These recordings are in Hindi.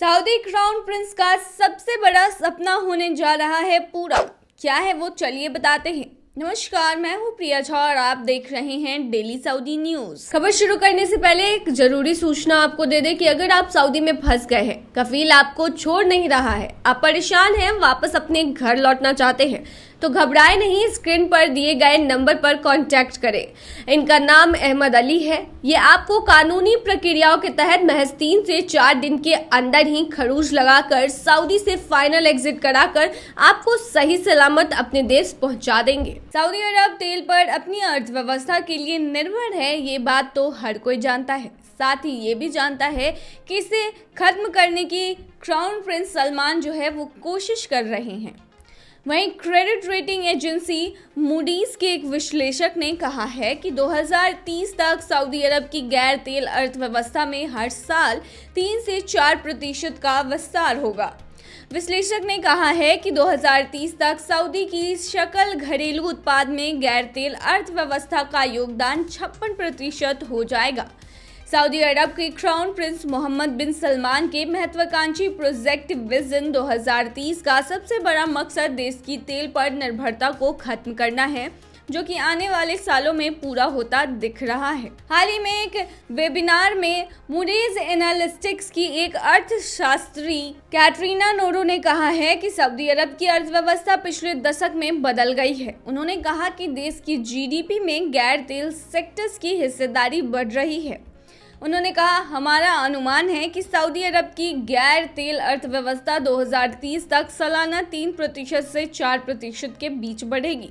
सऊदी क्राउन प्रिंस का सबसे बड़ा सपना होने जा रहा है पूरा। क्या है वो, चलिए बताते हैं। नमस्कार, मैं हूँ प्रिया झा और आप देख रहे हैं डेली सऊदी न्यूज। खबर शुरू करने से पहले एक जरूरी सूचना आपको दे दें कि अगर आप सऊदी में फंस गए हैं, कफील आपको छोड़ नहीं रहा है, आप परेशान हैं, वापस अपने घर लौटना चाहते हैं, तो घबराए नहीं, स्क्रीन पर दिए गए नंबर पर कांटेक्ट करें। इनका नाम अहमद अली है। ये आपको कानूनी प्रक्रियाओं के तहत महज 3 से 4 दिन के अंदर ही खरूज लगाकर सऊदी से फाइनल एग्जिट कराकर आपको सही सलामत अपने देश पहुंचा देंगे। सऊदी अरब तेल पर अपनी अर्थव्यवस्था के लिए निर्भर है, ये बात तो हर कोई जानता है। साथ ही ये भी जानता है कि इसे खत्म करने की क्राउन प्रिंस सलमान जो है वो कोशिश कर रहे हैं। वहीं क्रेडिट रेटिंग एजेंसी मूडीज के एक विश्लेषक ने कहा है कि 2030 तक सऊदी अरब की गैर तेल अर्थव्यवस्था में हर साल 3 से 4% का विस्तार होगा। विश्लेषक ने कहा है कि 2030 तक सऊदी की सकल घरेलू उत्पाद में गैर तेल अर्थव्यवस्था का योगदान 56% हो जाएगा। सऊदी अरब के क्राउन प्रिंस मोहम्मद बिन सलमान के महत्वाकांक्षी प्रोजेक्ट विजन 2030 का सबसे बड़ा मकसद देश की तेल पर निर्भरता को खत्म करना है, जो कि आने वाले सालों में पूरा होता दिख रहा है। हाल ही में एक वेबिनार में मूडीज एनालिटिक्स की एक अर्थशास्त्री कैटरीना नोरो ने कहा है कि सऊदी अरब की अर्थव्यवस्था पिछले दशक में बदल गई है। उन्होंने कहा कि देश की जीडीपी में गैर तेल सेक्टर्स की हिस्सेदारी बढ़ रही है। उन्होंने कहा, हमारा अनुमान है कि सऊदी अरब की गैर तेल अर्थव्यवस्था 2030 तक सालाना 3% से 4% के बीच बढ़ेगी।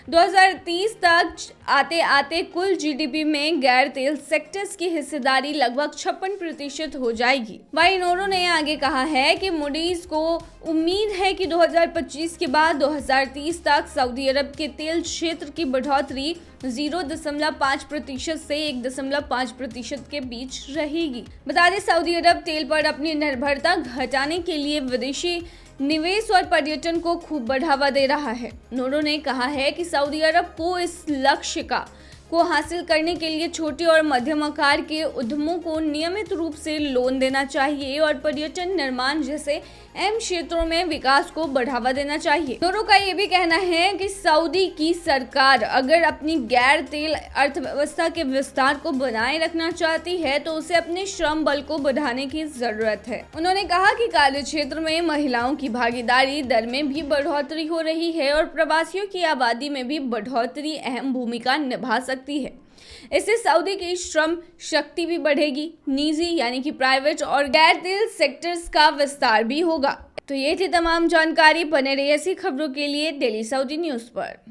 2030 तक आते आते कुल जीडीपी में गैर तेल सेक्टर्स की हिस्सेदारी लगभग 56% हो जाएगी। वहीं नोरो ने आगे कहा है कि मूडीज को उम्मीद है कि 2025 के बाद 2030 तक सऊदी अरब के तेल क्षेत्र की बढ़ोतरी 0.5% से 1.5% के बीच रहेगी। बता दें, सऊदी अरब तेल पर अपनी निर्भरता घटाने के लिए विदेशी निवेश और पर्यटन को खूब बढ़ावा दे रहा है। नोरो ने कहा है कि सऊदी अरब को इस लक्ष्य को हासिल करने के लिए छोटे और मध्यम आकार के उद्यमों को नियमित रूप से लोन देना चाहिए और पर्यटन निर्माण जैसे अहम क्षेत्रों में विकास को बढ़ावा देना चाहिए। नोरो का ये भी कहना है कि सऊदी की सरकार अगर अपनी गैर तेल अर्थव्यवस्था के विस्तार को बनाए रखना चाहती है तो उसे अपने श्रम बल को बढ़ाने की जरूरत है। उन्होंने कहा कि कार्य क्षेत्र में महिलाओं की भागीदारी दर में भी बढ़ोतरी हो रही है और प्रवासियों की आबादी में भी बढ़ोतरी अहम भूमिका निभा सकती है। इससे सऊदी की श्रम शक्ति भी बढ़ेगी, निजी यानी कि प्राइवेट और गैर तेल सेक्टर्स का विस्तार भी होगा। तो ये थी तमाम जानकारी। बने रहिए ऐसी खबरों के लिए डेली सऊदी न्यूज पर।